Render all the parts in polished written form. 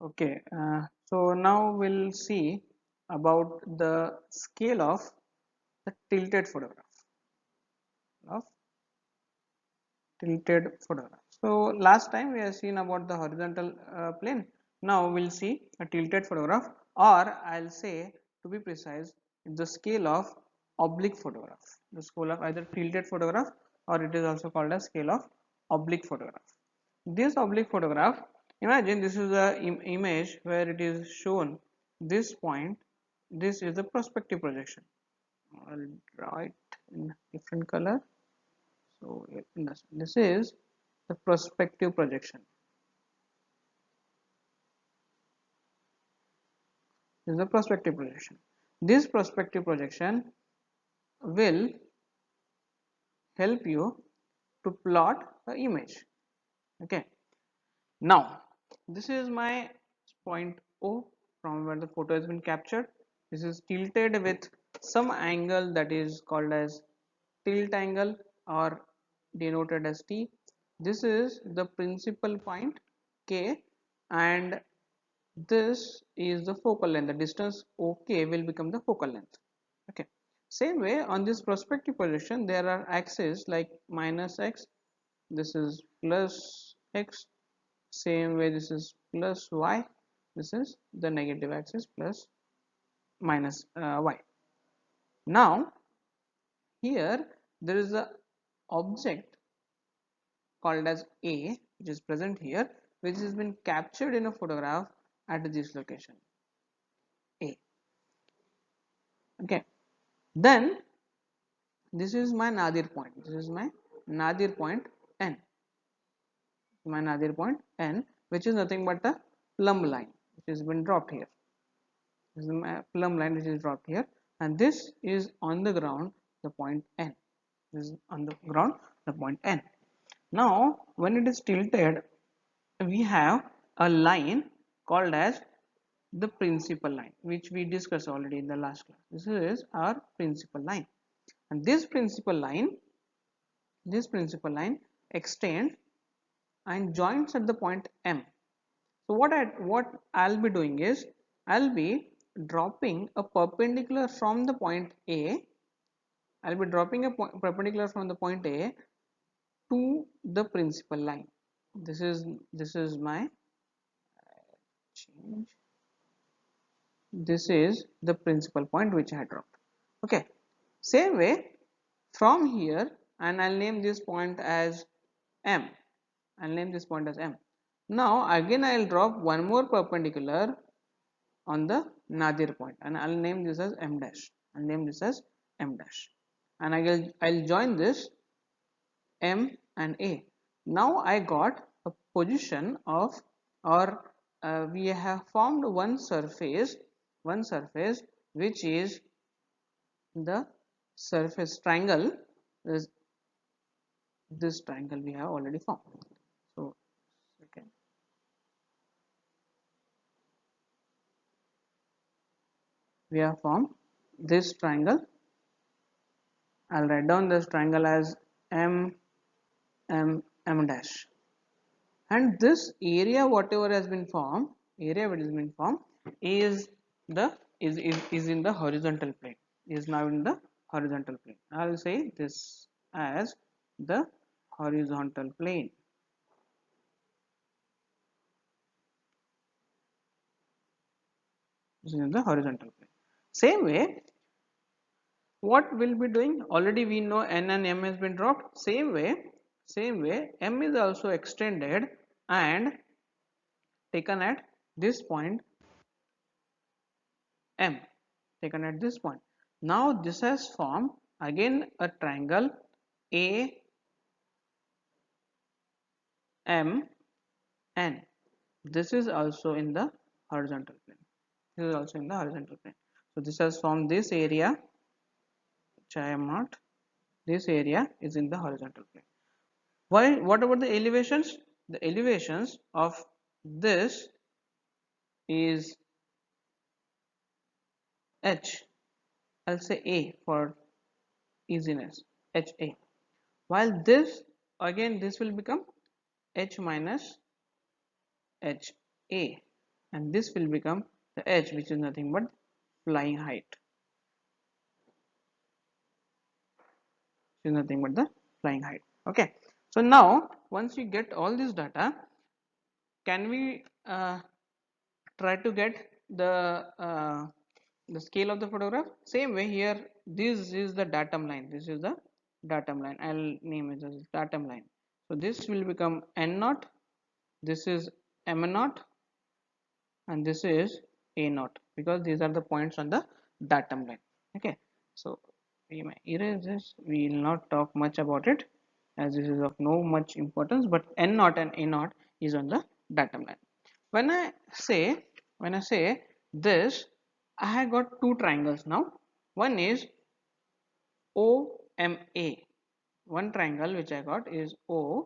Okay, so now we'll see about the scale of the tilted photograph of tilted photograph. So last time we have seen about the horizontal plane. Now we'll see a tilted photograph, or I'll say, to be precise, the scale of oblique photograph. The scale of either tilted photograph, or it is also called as scale of oblique photograph. This oblique photograph, imagine this is a image where it is shown this point. This is the perspective projection. I'll draw it in different color. So this is the perspective projection. This is the perspective projection. This perspective projection will help you to plot the image. Okay. Now this is my point O from where the photo has been captured. This is tilted with some angle that is called as tilt angle or denoted as T. This is the principal point K, and this is the focal length. The distance OK will become the focal length. Okay. Same way on this perspective projection, there are axes like minus x, this is plus x, same way this is plus y, this is the negative axis plus minus y. Now here there is a object called as A, which is present here, which has been captured in a photograph at this location A. Okay, then this is my nadir point. This is my nadir point N. My nadir point N, which is nothing but a plumb line which has been dropped here. This is my plumb line which is dropped here, and this is on the ground the point N. This is on the ground the point N. Now when it is tilted, we have a line called as the principal line, which we discussed already in the last class. This is our principal line, and this principal line extends and joins at the point M. So what I'll be doing is I'll be dropping a perpendicular from the point A. I'll be dropping a perpendicular from the point A to the principal line. This is my change. This is the principal point which I had dropped. Okay. Same way from here, and I'll name this point as M. I'll name this point as M. Now again I'll drop one more perpendicular on the nadir point, and I'll name this as M dash. I'll name this as M dash, and I'll join this M and A. Now I got a position of, or we have formed one surface which is the surface triangle. This triangle we have already formed. So okay, we have formed this triangle. I'll write down this triangle as M M dash, and this area whatever has been formed, is the is in the horizontal plane, is now in the horizontal plane. I will say this as the horizontal plane. This is in the horizontal plane. Same way, what we'll be doing, already we know N and M has been dropped. Same way M is also extended and taken at this point M, taken at this point. Now this has formed again a triangle A M N. This is also in the horizontal plane. This is also in the horizontal plane. So this has formed this area which I am not. This area is in the horizontal plane. Why? What about the elevations? The elevations of this is H. I'll say A for easiness. H A. While this, again this will become H minus H A. and this will become the h, which is nothing but flying height, which is nothing but the flying height. Okay, so now once you get all this data, can we try to get the scale of the photograph? Same way here, this is the datum line, this is the datum line, I'll name it as datum line. So this will become n naught, this is m naught, and this is a naught, because these are the points on the datum line. Okay, so we may erase this, we will not talk much about it as this is of no much importance, but n naught and a naught is on the datum line. When I say this, I have got two triangles now. One is OMA. One triangle which I got is OM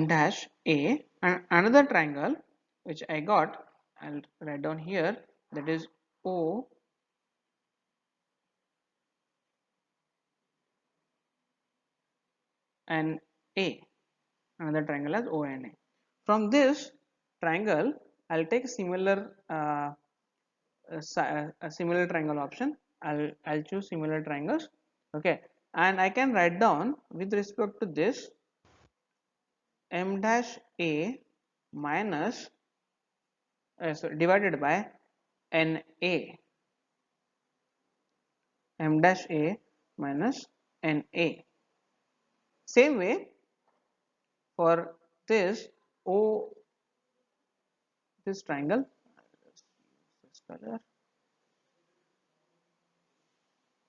dash A, and another triangle which I got, I'll write down here, that is O and A. Another triangle as ONA. From this triangle, I'll take similar a similar triangle option. I'll choose similar triangles. Okay, and I can write down with respect to this m dash a minus divided by n a, m dash a minus n a. Same way for this o, this triangle, this color,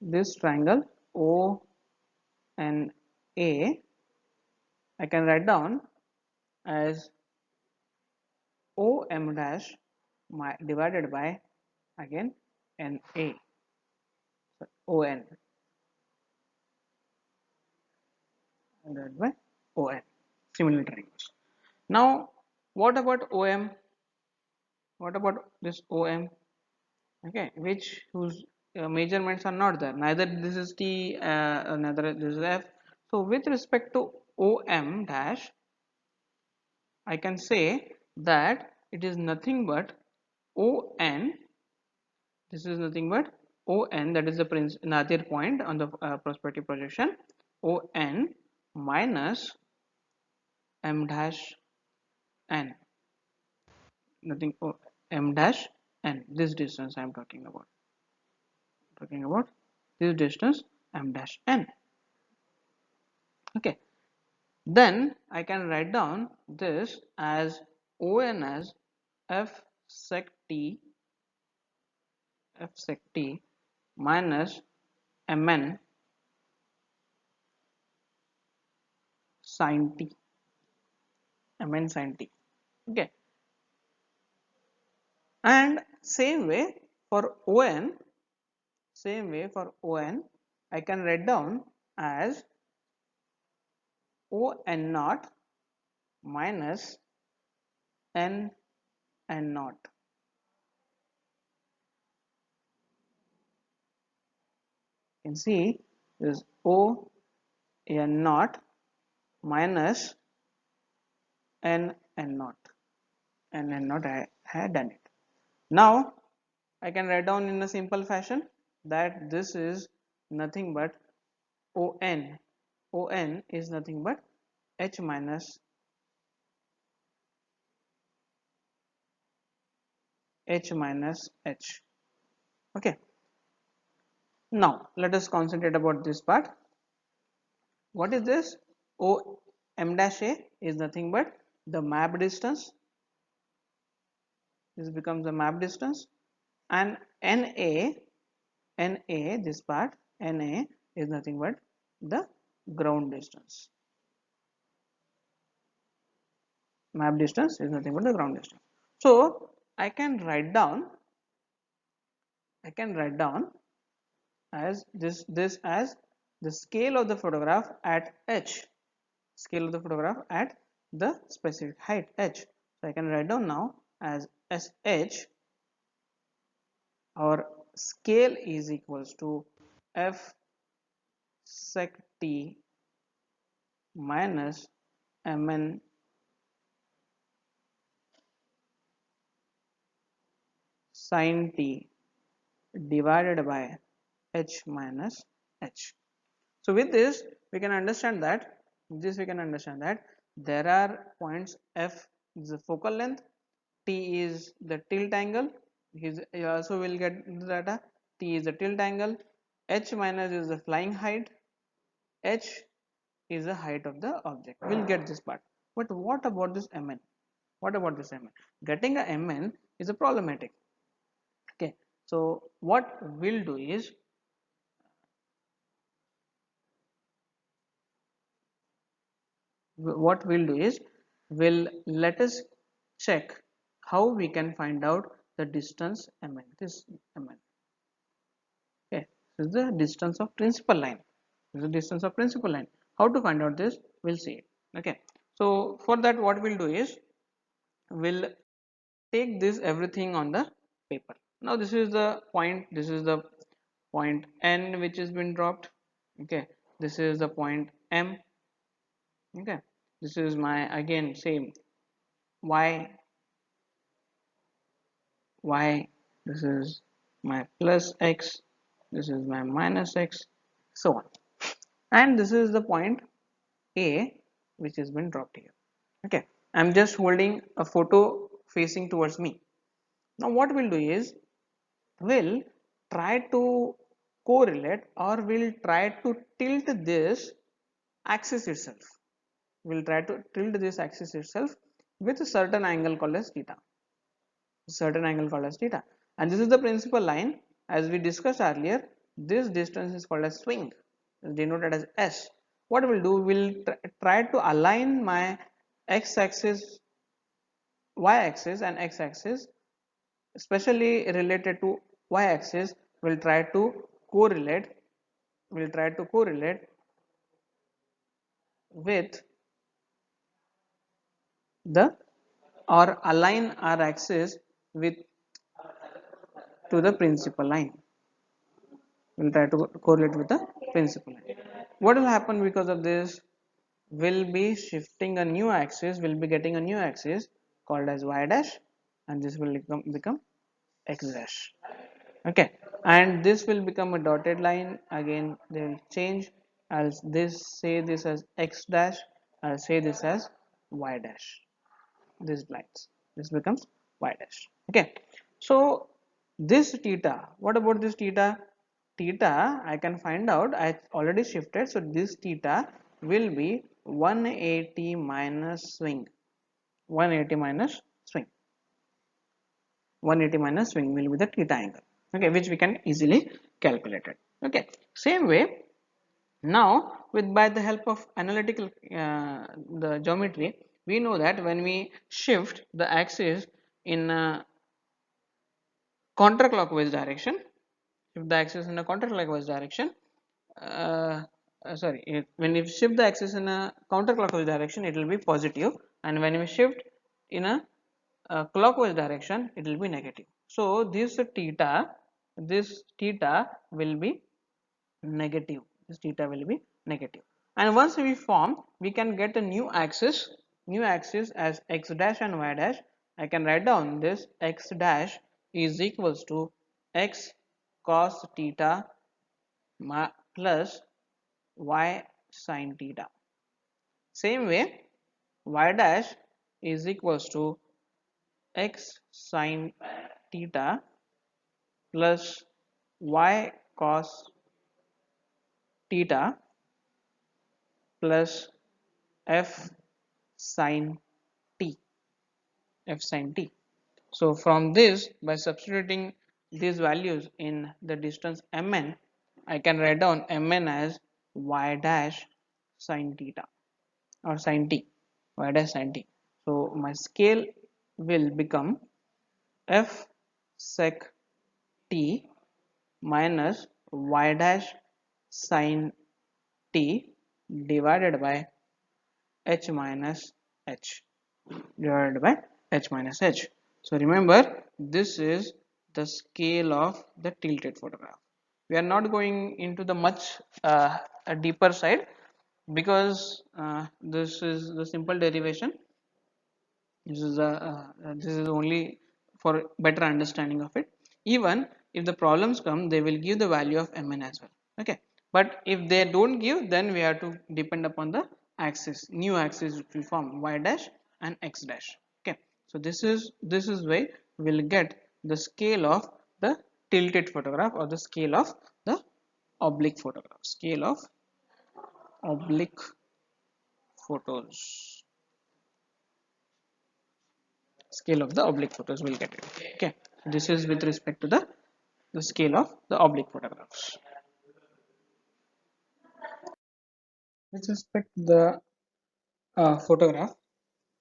this triangle o and a, I can write down as OM dash divided by again NA, so ON divided by ON, similar triangles. Now what about OM? What about this OM? Okay, which whose measurements are not there, neither this is T, neither this is F. So with respect to OM dash, I can say that it is nothing but ON, this is nothing but ON, that is the nadir point on the perspective projection, ON minus M dash N, nothing, M dash N, this distance I am talking about this distance M dash N. Okay, then I can write down this as ON as F sec T, F sec T minus Mn sin T, Mn sin T. Okay, and same way for On, I can write down as On naught minus N N naught. You can see this O N naught minus N N naught. N N naught, I had done it. Now I can write down in a simple fashion that this is nothing but On. On is nothing but H minus H minus H. Okay. Now let us concentrate about this part. What is this? O M dash A is nothing but the map distance. This becomes the map distance, and NA, this part NA is nothing but the ground distance. Map distance is nothing but the ground distance. So I can write down as this as the scale of the photograph at H, scale of the photograph at the specific height H. So I can write down now as SH, our scale is equals to F sec T minus Mn sin t divided by h minus h. So with this we can understand that there are points f is the focal length, t is the tilt angle. You also will get the data. T is the tilt angle, h minus is the flying height, h is the height of the object. We'll get this part. But what about this mn? What about this mn? Getting a mn is a problematic. Okay, so what we'll do is we'll let us check how we can find out the distance mn. This mn. Okay, this is the distance of principal line. This is the distance of principal line. How to find out this? We'll see it. Okay, so for that what we'll do is we'll take this everything on the paper. Now this is the point, this is the point n which has been dropped. Okay, this is the point m. Okay, this is my again same y, this is my plus x, this is my minus x, so on, and this is the point a which has been dropped here. Okay, I'm just holding a photo facing towards me. Now what we'll do is we'll try to correlate, or we'll try to tilt this axis itself. We'll try to tilt this axis itself with a certain angle called as theta. And this is the principal line. As we discussed earlier, this distance is called as swing, denoted as s. What we'll do, we'll try to align my x-axis, y-axis and x-axis, especially related to y-axis. We'll try to correlate with the, or align our axis with to the principal line. We'll try to correlate with the principal line. What will happen because of this? We'll be shifting a new axis, we'll be getting a new axis called as y dash, and this will become x dash. Okay, and this will become a dotted line. Again they will change. I'll say this as x dash, I'll say this as y dash. This lines, this becomes y dash. Okay, so this theta, what about this theta? Theta I can find out, I already shifted, so this theta will be 180 minus swing. 180 minus swing 180 minus swing will be the theta angle. Okay, which we can easily calculate it. Okay, same way, now with by the help of analytical the geometry, we know that when we shift the axis in a counterclockwise direction, if the axis in a counterclockwise direction, uh, when you shift the axis in a counterclockwise direction, it will be positive, and when we shift in a clockwise direction, it will be negative. So this theta will be negative. This theta will be negative. And once we form, we can get a new axis as x dash and y dash. I can write down this x dash is equals to x cos theta plus y sin theta. Same way, y dash is equals to x sin theta plus y cos theta plus f sin t, f sin t. So from this, by substituting these values in the distance mn, I can write down mn as y dash sin theta, or sin t, y dash sin t. So my scale will become f sec t minus y dash sin t divided by h minus h, divided by h minus h. So remember, this is the scale of the tilted photograph. We are not going into the much a deeper side, because this is the simple derivation. This is only for better understanding of it. Even if the problems come, they will give the value of mn as well. Okay, but if they don't give, then we have to depend upon the axis, new axis which we form, y dash and x dash. Okay, so this is way we will get the scale of the tilted photograph or the scale of the oblique photograph, scale of oblique photos, scale of the oblique photos will get it. Okay, this is with respect to the scale of the oblique photographs. With respect to the photograph,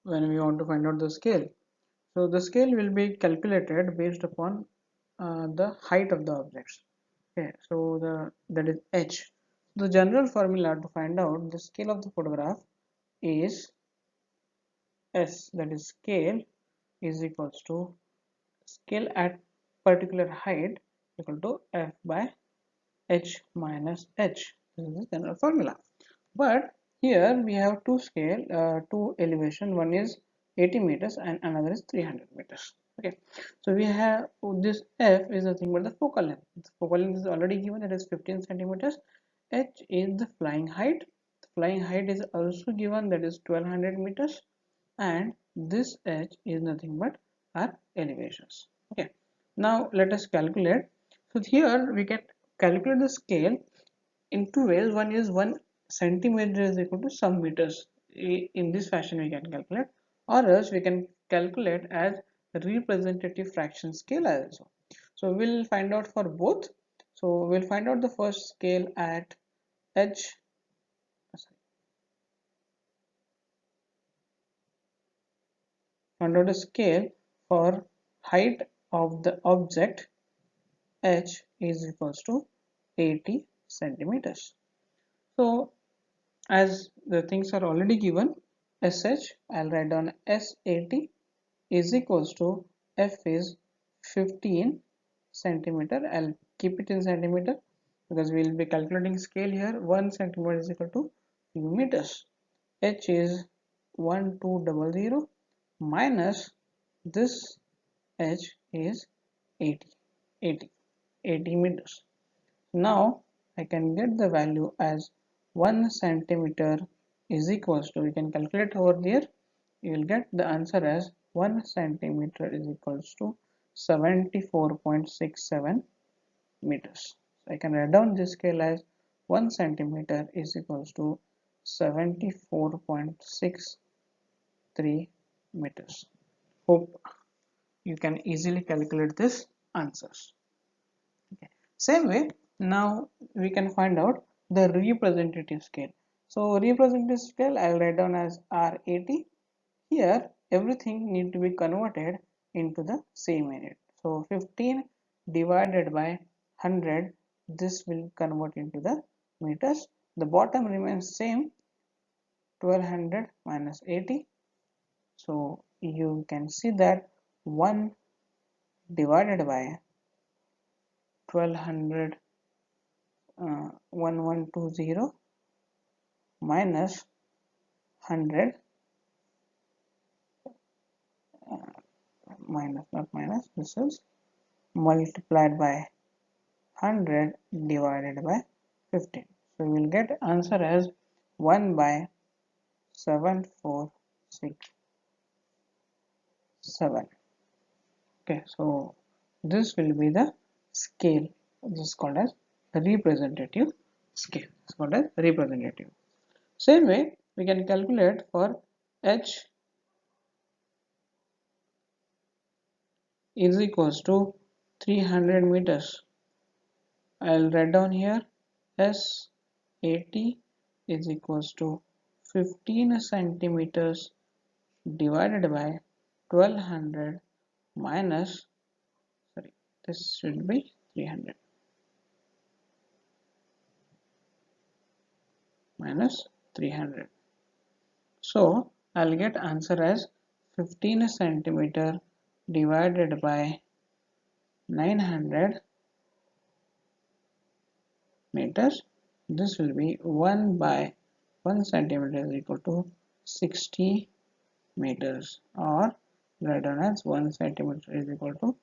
when we want to find out the scale, so the scale will be calculated based upon the height of the objects. Okay, so that is h. The general formula to find out the scale of the photograph is s, that is scale is equals to scale at particular height equal to f by h minus h. This is the general formula. But here we have two elevation. One is 80 meters and another is 300 meters. Okay, so we have this f is nothing but the focal length. The focal length is already given, that is 15 centimeters. H is the flying height. The flying height is also given, that is 1200 meters, and this h is nothing but our elevations. Okay, now let us calculate. So here we can calculate the scale in two ways. One is 1 centimeter is equal to some meters. In this fashion we can calculate, or else we can calculate as representative fraction scale also. So we'll find out for both. So we'll find out the first scale at h, find out a scale for height of the object. H is equals to 80 centimeters. So as the things are already given, sh, I'll write down s80 is equals to f is 15 centimeter. I'll keep it in centimeter because we will be calculating scale here. 1 centimeter is equal to few meters. H is 1200 minus this h is 80 meters. Now I can get the value as 1 centimeter is equals to, we can calculate over there, you will get the answer as 1 centimeter is equals to 74.67 meters. So I can write down this scale as 1 centimeter is equals to 74.63 meters. Hope you can easily calculate this answers. Okay. Same way, now we can find out the representative scale. So representative scale I'll write down as R80. Here everything need to be converted into the same unit. So 15 divided by 100, this will convert into the meters. The bottom remains same, 1200 minus 80. So you can see that 1 divided by 1200, 1120 minus 100, minus not minus, this is multiplied by 100 divided by 15. So we will get answer as 1 by 7467. Okay, so this will be the scale. This is called as representative scale. It's called as representative. Same way we can calculate for h is equals to 300 meters. I'll write down here S80 is equals to 15 centimeters divided by 1200 minus, sorry, this should be 300 minus 300. So I'll get answer as 15 centimeter divided by 900 meters. This will be 1 by 1 centimeter is equal to 60 meters, or write down as 1 centimeter is equal to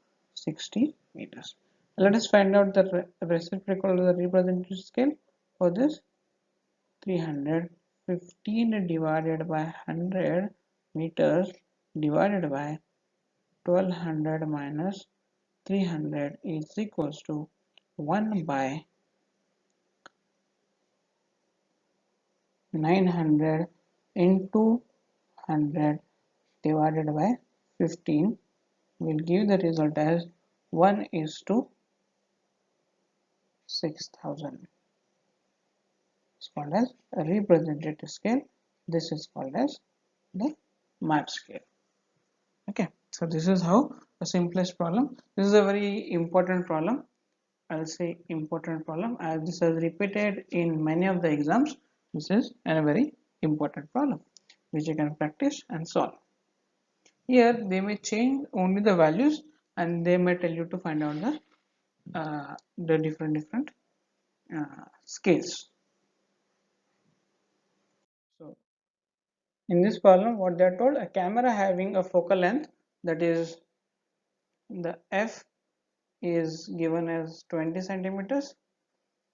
60 meters. Let us find out the reciprocal of the representative scale. For this, 315 divided by 100 meters divided by 1200 minus 300 is equals to 1 by 900 into 100 divided by 15 will give the result as 1 is to 6000. It's called as a representative scale. This is called as the map scale. Okay, so this is how the simplest problem. This is a very important problem. I'll say important problem as this is repeated in many of the exams. This is a very important problem which you can practice and solve. Here they may change only the values and they may tell you to find out the different scales. So in this problem what they are told, a camera having a focal length, that is the f is given as 20 centimeters,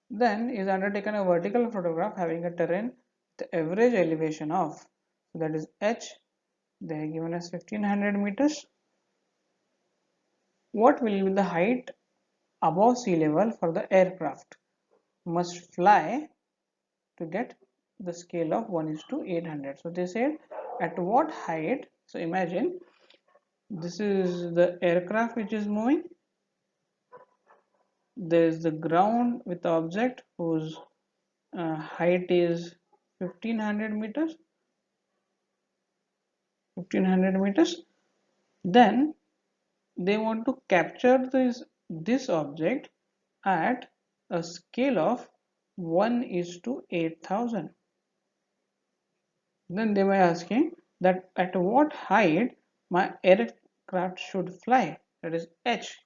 then is undertaken a vertical photograph having a terrain the average elevation of, so that is h, they are given as 1500 meters. What will be the height above sea level for the aircraft must fly to get the scale of 1 is to 800. So they said at what height, so imagine this is the aircraft which is moving, there is the ground with the object whose height is 1500 meters, then they want to capture this object at a scale of 1 is to 8000. Then they were asking that at what height my aircraft should fly, that is h,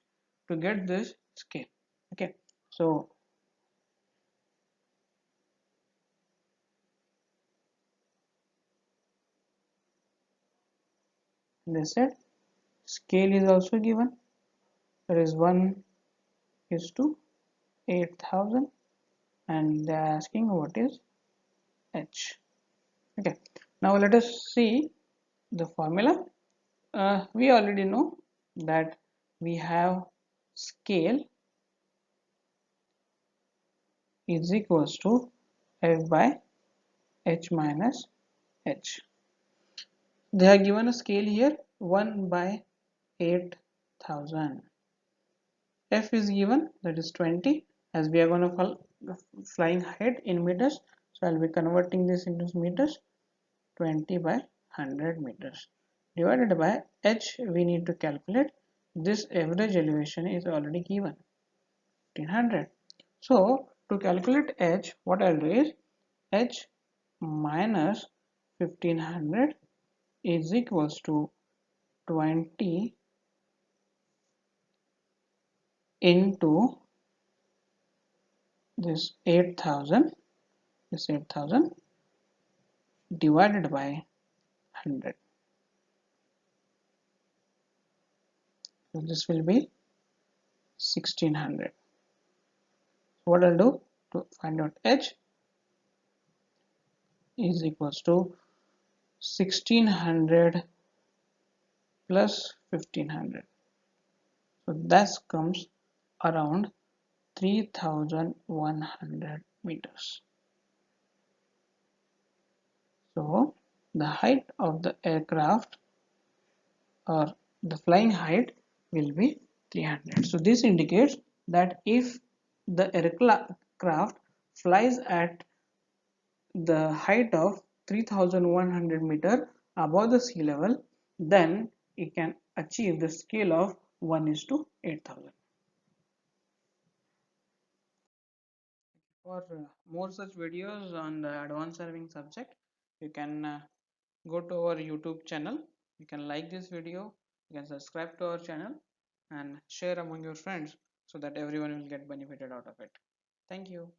to get this scale. Okay, so they said scale is also given, that is 1 is to 8000, and they are asking what is h. Okay, now let us see the formula. We already know that we have scale is equals to f by h minus h. They have given a scale here 1 by 8000. F is given, that is 20, as we are going to flying height in meters. So I'll be converting this into meters. 20 by 100 meters divided by h, we need to calculate. This average elevation is already given 1500. So to calculate h, what I'll do is h minus 1500 is equals to 20 into this 8000 divided by 100. So this will be 1600. What I'll do to find out h is equals to 1600 plus 1500. So that comes around 3100 meters. So the height of the aircraft or the flying height will be 300. So this indicates that if the aircraft flies at the height of 3100 meter above the sea level, then it can achieve the scale of 1 is to 8000. For more such videos on the advanced surveying subject, you can go to our YouTube channel. You can like this video, you can subscribe to our channel and share among your friends so that everyone will get benefited out of it. Thank you.